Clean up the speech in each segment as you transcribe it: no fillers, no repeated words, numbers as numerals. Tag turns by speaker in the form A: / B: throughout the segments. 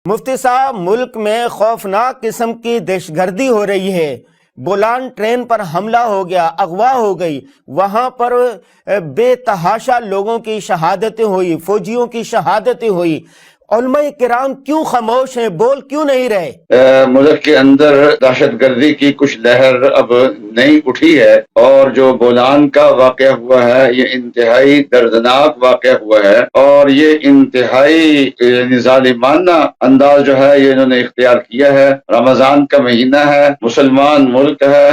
A: مفتی صاحب، ملک میں خوفناک قسم کی دہشت گردی ہو رہی ہے۔ بولان ٹرین پر حملہ ہو گیا، اغوا ہو گئی، وہاں پر بے تحاشا لوگوں کی شہادتیں ہوئی، فوجیوں کی شہادتیں ہوئی۔ علماء کرام کیوں خاموش ہیں؟ بول کیوں نہیں رہے؟
B: ملک کے اندر دہشت گردی کی کچھ لہر اب نئی اٹھی ہے، اور جو بولان کا واقعہ ہوا ہے یہ انتہائی دردناک واقعہ ہوا ہے، اور یہ انتہائی ظالمانہ انداز جو ہے یہ انہوں نے اختیار کیا ہے۔ رمضان کا مہینہ ہے، مسلمان ملک ہے،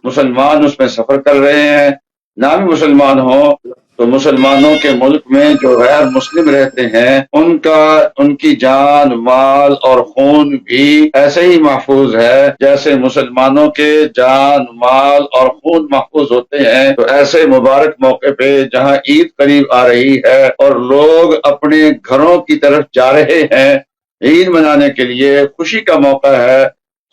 B: مسلمان اس میں سفر کر رہے ہیں، نہ بھی مسلمان ہوں تو مسلمانوں کے ملک میں جو غیر مسلم رہتے ہیں ان کی جان، مال اور خون بھی ایسے ہی محفوظ ہے جیسے مسلمانوں کے جان، مال اور خون محفوظ ہوتے ہیں۔ تو ایسے مبارک موقع پہ جہاں عید قریب آ رہی ہے اور لوگ اپنے گھروں کی طرف جا رہے ہیں عید منانے کے لیے، خوشی کا موقع ہے،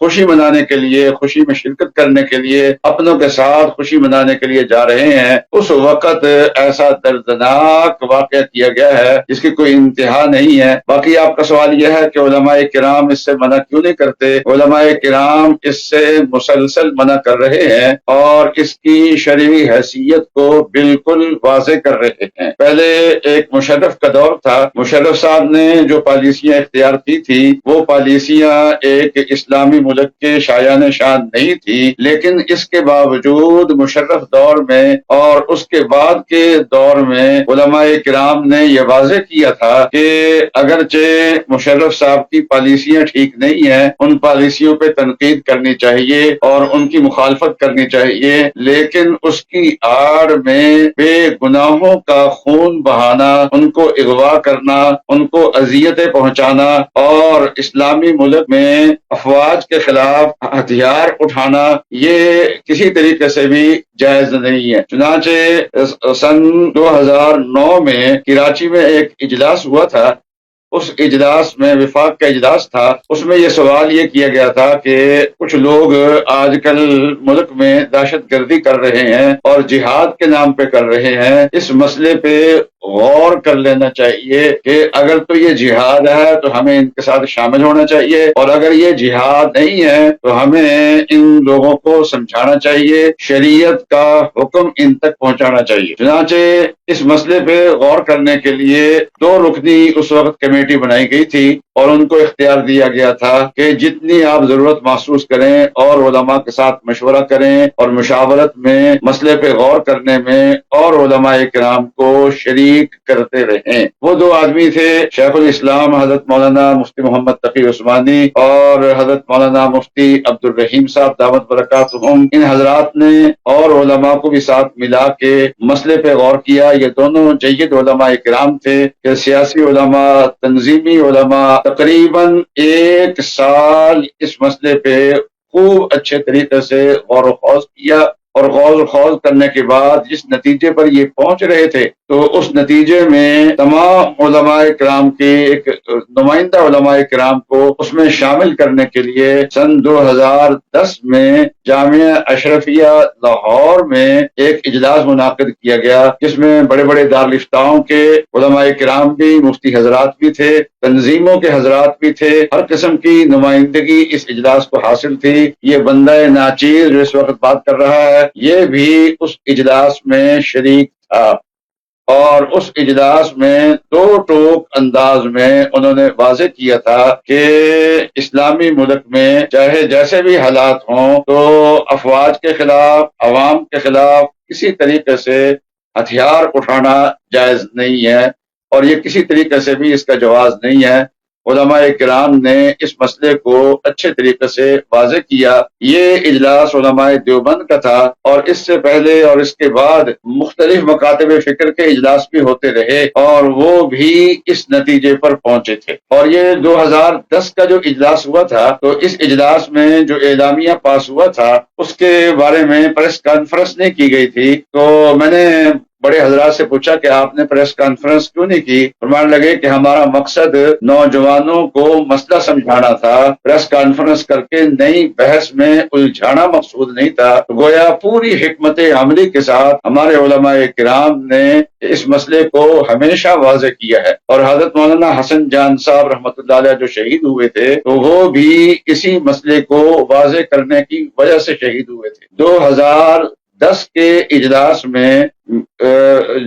B: خوشی منانے کے لیے، خوشی میں شرکت کرنے کے لیے، اپنوں کے ساتھ خوشی منانے کے لیے جا رہے ہیں، اس وقت ایسا دردناک واقعہ کیا گیا ہے جس کی کوئی انتہا نہیں ہے۔ باقی آپ کا سوال یہ ہے کہ علماء کرام اس سے منع کیوں نہیں کرتے؟ علماء کرام اس سے مسلسل منع کر رہے ہیں اور اس کی شرعی حیثیت کو بالکل واضح کر رہے ہیں۔ پہلے ایک مشرف کا دور تھا، مشرف صاحب نے جو پالیسیاں اختیار کی تھی وہ پالیسیاں ایک اسلامی ملک کے شایان شان نہیں تھی، لیکن اس کے باوجود مشرف دور میں اور اس کے بعد کے دور میں علماء کرام نے یہ واضح کیا تھا کہ اگرچہ مشرف صاحب کی پالیسیاں ٹھیک نہیں ہیں، ان پالیسیوں پہ تنقید کرنی چاہیے اور ان کی مخالفت کرنی چاہیے، لیکن اس کی آڑ میں بے گناہوں کا خون بہانا، ان کو اغوا کرنا، ان کو اذیتیں پہنچانا اور اسلامی ملک میں افواج کے خلاف ہتھیار اٹھانا یہ کسی طریقے سے بھی جائز نہیں ہے۔ چنانچہ سن 2009 میں کراچی میں ایک اجلاس ہوا تھا، اس اجلاس میں وفاق کا اجلاس تھا، اس میں یہ سوال یہ کیا گیا تھا کہ کچھ لوگ آج کل ملک میں دہشت گردی کر رہے ہیں اور جہاد کے نام پہ کر رہے ہیں، اس مسئلے پہ غور کر لینا چاہیے کہ اگر تو یہ جہاد ہے تو ہمیں ان کے ساتھ شامل ہونا چاہیے، اور اگر یہ جہاد نہیں ہے تو ہمیں ان لوگوں کو سمجھانا چاہیے، شریعت کا حکم ان تک پہنچانا چاہیے۔ چنانچہ اس مسئلے پہ غور کرنے کے لیے 2 رکنی اس وقت کمیٹی بنائی گئی تھی اور ان کو اختیار دیا گیا تھا کہ جتنی آپ ضرورت محسوس کریں اور علماء کے ساتھ مشورہ کریں اور مشاورت میں مسئلے پہ غور کرنے میں اور علماء کرام کو شریک کرتے رہیں۔ وہ 2 آدمی تھے، شیخ الاسلام حضرت مولانا مفتی محمد تقی عثمانی اور حضرت مولانا مفتی عبد الرحیم صاحب دامت برکاتہم۔ ان حضرات نے اور علماء کو بھی ساتھ ملا کے مسئلے پہ غور کیا۔ یہ دونوں جید علماء کرام تھے کہ سیاسی علماء، تنظیمی علماء، تقریباً 1 سال اس مسئلے پہ خوب اچھے طریقے سے غور و خوض کیا، اور غور و خوض کرنے کے بعد جس نتیجے پر یہ پہنچ رہے تھے تو اس نتیجے میں تمام علماء کرام کے ایک نمائندہ علماء کرام کو اس میں شامل کرنے کے لیے سن 2010 میں جامعہ اشرفیہ لاہور میں ایک اجلاس منعقد کیا گیا، جس میں بڑے بڑے دارالفتاؤں کے علماء کرام بھی، مفتی حضرات بھی تھے، تنظیموں کے حضرات بھی تھے، ہر قسم کی نمائندگی اس اجلاس کو حاصل تھی۔ یہ بندہ ناچیز جو اس وقت بات کر رہا ہے یہ بھی اس اجلاس میں شریک تھا، اور اس اجلاس میں 2 ٹوک انداز میں انہوں نے واضح کیا تھا کہ اسلامی ملک میں چاہے جیسے بھی حالات ہوں تو افواج کے خلاف، عوام کے خلاف کسی طریقے سے ہتھیار اٹھانا جائز نہیں ہے، اور یہ کسی طریقے سے بھی اس کا جواز نہیں ہے۔ علماء کرام نے اس مسئلے کو اچھے طریقے سے واضح کیا۔ یہ اجلاس علماء دیوبند کا تھا، اور اس سے پہلے اور اس کے بعد مختلف مکاتب فکر کے اجلاس بھی ہوتے رہے اور وہ بھی اس نتیجے پر پہنچے تھے۔ اور یہ 2010 کا جو اجلاس ہوا تھا تو اس اجلاس میں جو اعلامیہ پاس ہوا تھا اس کے بارے میں پریس کانفرنس نہیں کی گئی تھی، تو میں نے بڑے حضرات سے پوچھا کہ آپ نے پریس کانفرنس کیوں نہیں کی؟ فرمانے لگے کہ ہمارا مقصد نوجوانوں کو مسئلہ سمجھانا تھا، پریس کانفرنس کر کے نئی بحث میں الجھانا مقصود نہیں تھا۔ گویا پوری حکمت عملی کے ساتھ ہمارے علماء کرام نے اس مسئلے کو ہمیشہ واضح کیا ہے، اور حضرت مولانا حسن جان صاحب رحمۃ اللہ علیہ جو شہید ہوئے تھے تو وہ بھی اسی مسئلے کو واضح کرنے کی وجہ سے شہید ہوئے تھے۔ 2010 کے اجلاس میں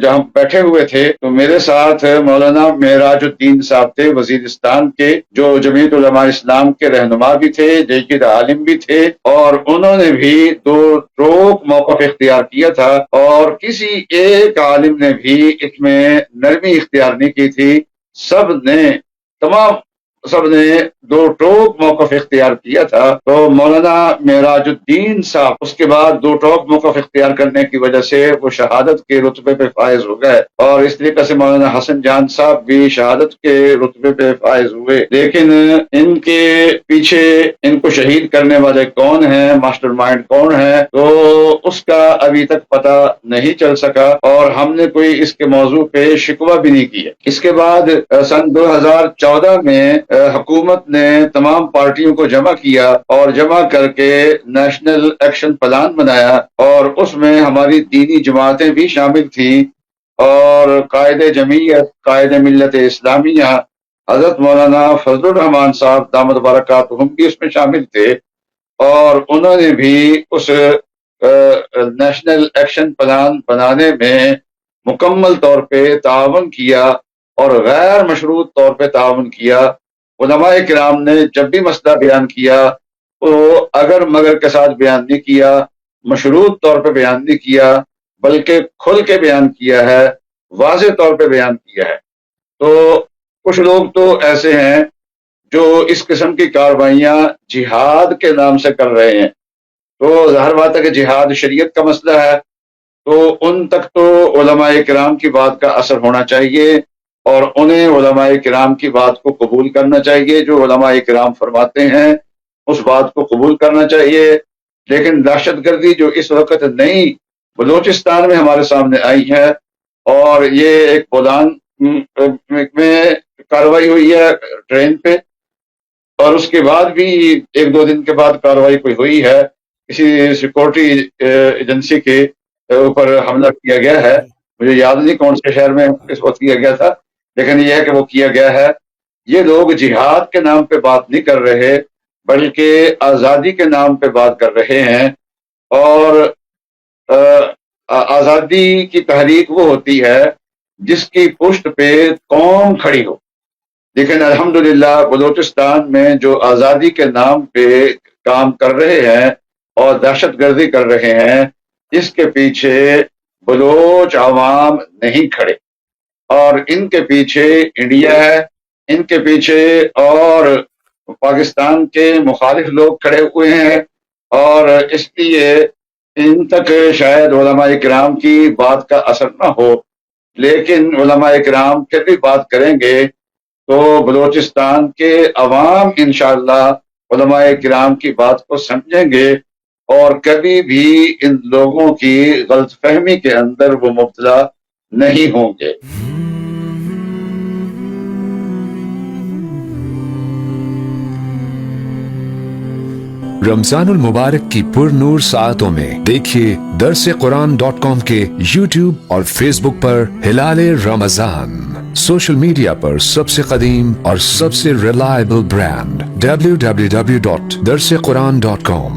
B: جہاں بیٹھے ہوئے تھے تو میرے ساتھ مولانا معراج الدین صاحب تھے وزیرستان کے، جو جمعیت علماء اسلام کے رہنما بھی تھے، جید عالم بھی تھے، اور انہوں نے بھی دو ٹوک موقف اختیار کیا تھا، اور کسی ایک عالم نے بھی اس میں نرمی اختیار نہیں کی تھی۔ سب نے دو ٹوک موقف اختیار کیا تھا۔ تو مولانا معراج الدین صاحب اس کے بعد دو ٹوک موقف اختیار کرنے کی وجہ سے وہ شہادت کے رتبے پہ فائز ہو گئے، اور اس طریقے سے مولانا حسن جان صاحب بھی شہادت کے رتبے پہ فائز ہوئے۔ لیکن ان کے پیچھے ان کو شہید کرنے والے کون ہیں، ماسٹر مائنڈ کون ہے، تو اس کا ابھی تک پتہ نہیں چل سکا، اور ہم نے کوئی اس کے موضوع پہ شکوہ بھی نہیں کیا۔ اس کے بعد سن 2014 میں حکومت نے تمام پارٹیوں کو جمع کیا، اور جمع کر کے نیشنل ایکشن پلان بنایا، اور اس میں ہماری دینی جماعتیں بھی شامل تھیں، اور قائد جمعیت، قائد ملت اسلامیہ حضرت مولانا فضل الرحمان صاحب دامت برکاتہم بھی اس میں شامل تھے، اور انہوں نے بھی اس نیشنل ایکشن پلان بنانے میں مکمل طور پہ تعاون کیا، اور غیر مشروط طور پہ تعاون کیا۔ علماء کرام نے جب بھی مسئلہ بیان کیا تو اگر مگر کے ساتھ بیان نہیں کیا، مشروط طور پہ بیان نہیں کیا، بلکہ کھل کے بیان کیا ہے، واضح طور پہ بیان کیا ہے۔ تو کچھ لوگ تو ایسے ہیں جو اس قسم کی کارروائیاں جہاد کے نام سے کر رہے ہیں، تو ظاہر بات ہے کہ جہاد شریعت کا مسئلہ ہے، تو ان تک تو علماء کرام کی بات کا اثر ہونا چاہیے، اور انہیں علماء کرام کی بات کو قبول کرنا چاہیے، جو علماء کرام فرماتے ہیں اس بات کو قبول کرنا چاہیے۔ لیکن دہشت گردی جو اس وقت نئی بلوچستان میں ہمارے سامنے آئی ہے، اور یہ ایک بولان میں کارروائی ہوئی ہے ٹرین پہ، اور اس کے بعد بھی ایک دو دن کے بعد کارروائی کوئی ہوئی ہے، کسی سیکورٹی ایجنسی کے اوپر حملہ کیا گیا ہے، مجھے یاد نہیں کون سے شہر میں اس وقت کیا گیا تھا، لیکن یہ ہے کہ وہ کیا گیا ہے۔ یہ لوگ جہاد کے نام پہ بات نہیں کر رہے، بلکہ آزادی کے نام پہ بات کر رہے ہیں، اور آزادی کی تحریک وہ ہوتی ہے جس کی پشت پہ قوم کھڑی ہو۔ لیکن الحمدللہ بلوچستان میں جو آزادی کے نام پہ کام کر رہے ہیں اور دہشت گردی کر رہے ہیں، اس کے پیچھے بلوچ عوام نہیں کھڑے، اور ان کے پیچھے انڈیا ہے، ان کے پیچھے اور پاکستان کے مخالف لوگ کھڑے ہوئے ہیں، اور اس لیے ان تک شاید علماء کرام کی بات کا اثر نہ ہو، لیکن علماء کرام پھر بھی بات کریں گے تو بلوچستان کے عوام انشاءاللہ علماء کرام کی بات کو سمجھیں گے، اور کبھی بھی ان لوگوں کی غلط فہمی کے اندر وہ مبتلا نہیں ہوں گے۔
C: رمضان المبارک کی پر نور ساعتوں میں دیکھیے درسقرآن.com کے یوٹیوب اور فیس بک پر ہلال رمضان، سوشل میڈیا پر سب سے قدیم اور سب سے ریلائبل برانڈ www.درسقرآن.com